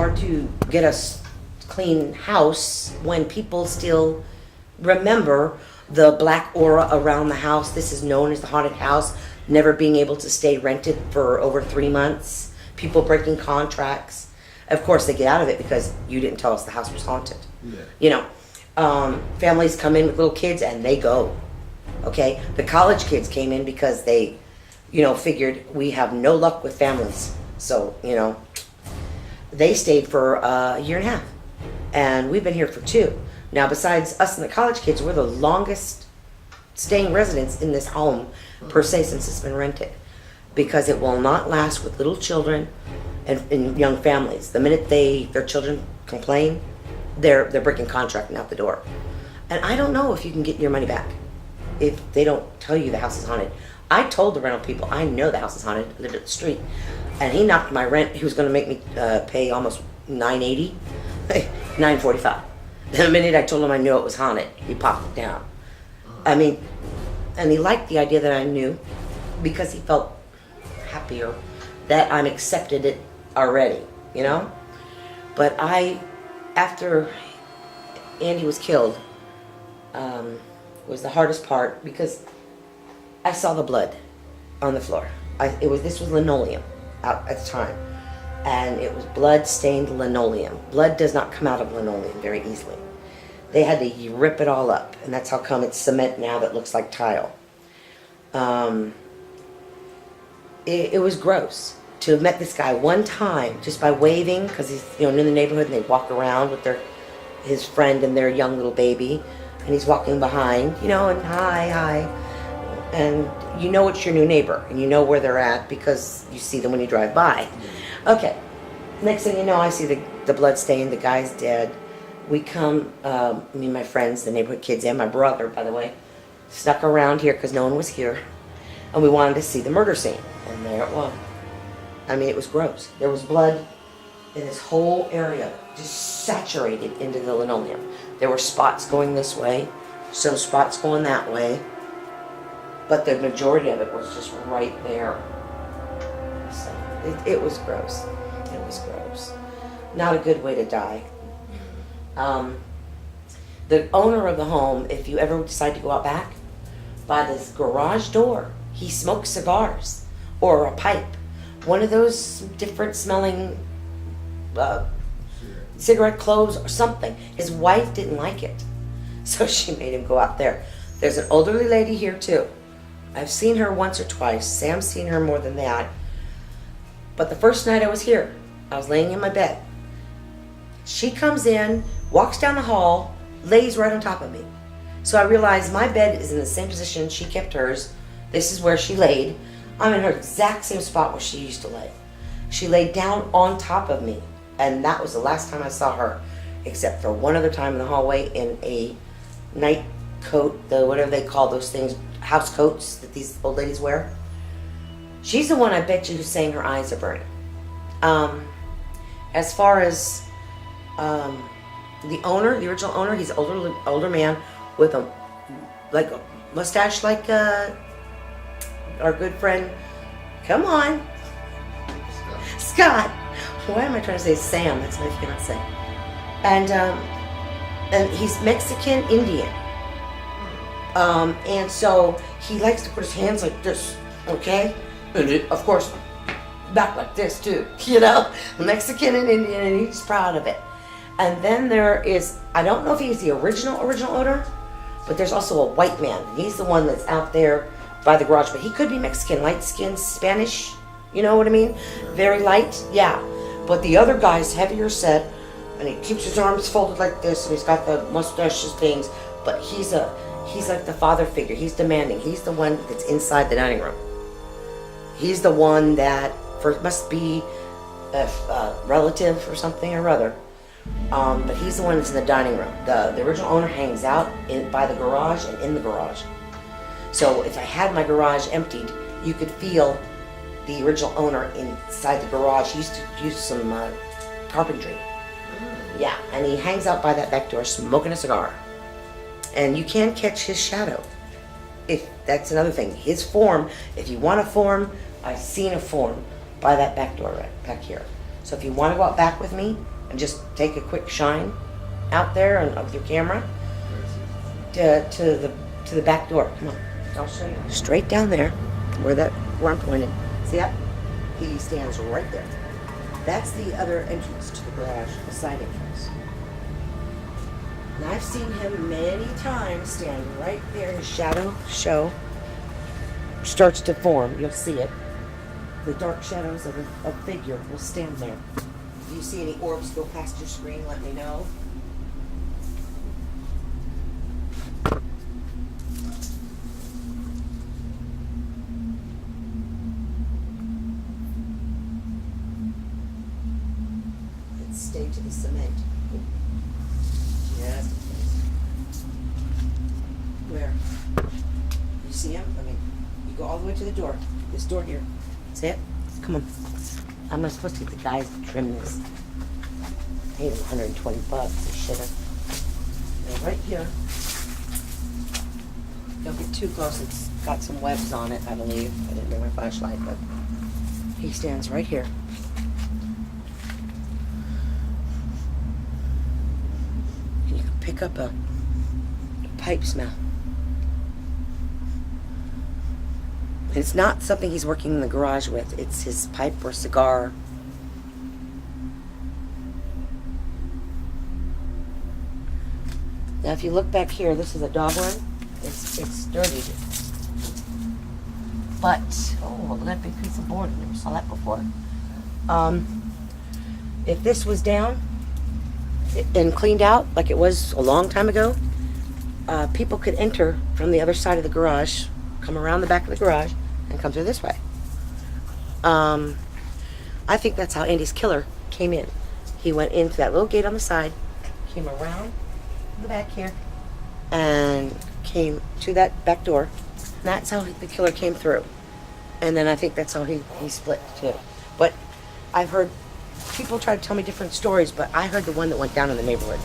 hard to get a clean house when people still remember the black aura around the house. This is known as the haunted house. Never being able to stay rented for over 3 months. People breaking contracts. Of course, they get out of it because you didn't tell us the house was haunted. Yeah. You know, families come in with little kids and they go. Okay, the college kids came in because they, you know, figured we have no luck with families. So, you know, they stayed for a year and a half. And we've been here for 2. Now, besides us and the college kids, we're the longest staying residents in this home, per se, since it's been rented. Because it will not last with little children and young families. The minute their children complain, they're breaking contract and out the door. And I don't know if you can get your money back if they don't tell you the house is haunted. I told the rental people, I know the house is haunted, I lived at the street. And he knocked my rent, he was gonna make me pay almost $980, $945. The minute I told him I knew it was haunted, he popped it down. I mean, and he liked the idea that I knew because he felt happier that I'm accepted it already, you know? But after Andy was killed, was the hardest part because I saw the blood on the floor. This was linoleum out at the time, and it was blood-stained linoleum. Blood does not come out of linoleum very easily. They had to rip it all up, and that's how come it's cement now that looks like tile. It was gross to have met this guy one time just by waving, because he's, you know, in the neighborhood, and they walk around with his friend and their young little baby, and he's walking behind, you know, and hi, and you know it's your new neighbor, and you know where they're at because you see them when you drive by. Okay, next thing you know, I see the blood stain, the guy's dead. We come, me and my friends, the neighborhood kids, and my brother, by the way, snuck around here because no one was here, and we wanted to see the murder scene, and there it was. I mean, it was gross. There was blood in this whole area, just saturated into the linoleum. There were spots going this way, some spots going that way, but the majority of it was just right there. So it was gross. It was gross. Not a good way to die. The owner of the home, if you ever decide to go out back, by this garage door, he smokes cigars or a pipe. One of those different smelling cigarette cloves or something. His wife didn't like it, so she made him go out there. There's an elderly lady here too. I've seen her once or twice. Sam's seen her more than that. But the first night I was here, I was laying in my bed. She comes in, walks down the hall, lays right on top of me. So I realized my bed is in the same position she kept hers. This is where she laid. I'm in her exact same spot where she used to lay. She laid down on top of me, and that was the last time I saw her, except for one other time in the hallway in a night coat, whatever they call those things, house coats that these old ladies wear. She's the one I bet you who's saying her eyes are burning. As far as the owner, the original owner, he's an older man with a mustache like our good friend. Come on, Scott. Why am I trying to say Sam? That's my fiance. And he's Mexican Indian. And so he likes to put his hands like this, okay? And of course, back like this too, you know? Mexican and Indian, and he's proud of it. And then there is, I don't know if he's the original owner, but there's also a white man. He's the one that's out there by the garage, but he could be Mexican, light skinned, Spanish, you know what I mean? Very light, yeah. But the other guy's heavier set, and he keeps his arms folded like this, and he's got the mustaches things, but he's like the father figure. He's demanding. He's the one that's inside the dining room. He's the one that must be a relative or something or other. But he's the one that's in the dining room. The original owner hangs out by the garage and in the garage. So if I had my garage emptied, you could feel the original owner inside the garage. He used to use some carpentry. Yeah, and he hangs out by that back door smoking a cigar. And you can catch his shadow. If that's another thing. His form, if you want a form, I've seen a form by that back door right back here. So if you want to go out back with me, and just take a quick shine out there and with your camera to the back door. Come on, I'll show you. Straight down there, where I'm pointing. See that? He stands right there. That's the other entrance to the garage, the side entrance. And I've seen him many times stand right there. His shadow starts to form. You'll see it. The dark shadows of a figure will stand there. If you see any orbs go past your screen, let me know. Let's stay to the cement. Just in case. Where? You see him? I mean, you go all the way to the door. This door here. See it? Come on. I'm not supposed to get the guys to trim this. I paid him $120. They should have. And right here. Don't get too close. It's got some webs on it, I believe. I didn't bring my flashlight, but he stands right here. And you can pick up a pipe smell. It's not something he's working in the garage with. It's his pipe or cigar. Now if you look back here, this is a dog run. It's dirty. But, oh, look at that big piece of board. I never saw that before. If this was down and cleaned out like it was a long time ago, people could enter from the other side of the garage, come around the back of the garage, and come through this way. I think that's how Andy's killer came in. He went into that little gate on the side, came around the back here, and came to that back door. And that's how the killer came through. And then I think that's how he split too. But I've heard people try to tell me different stories, but I heard the one that went down in the neighborhood.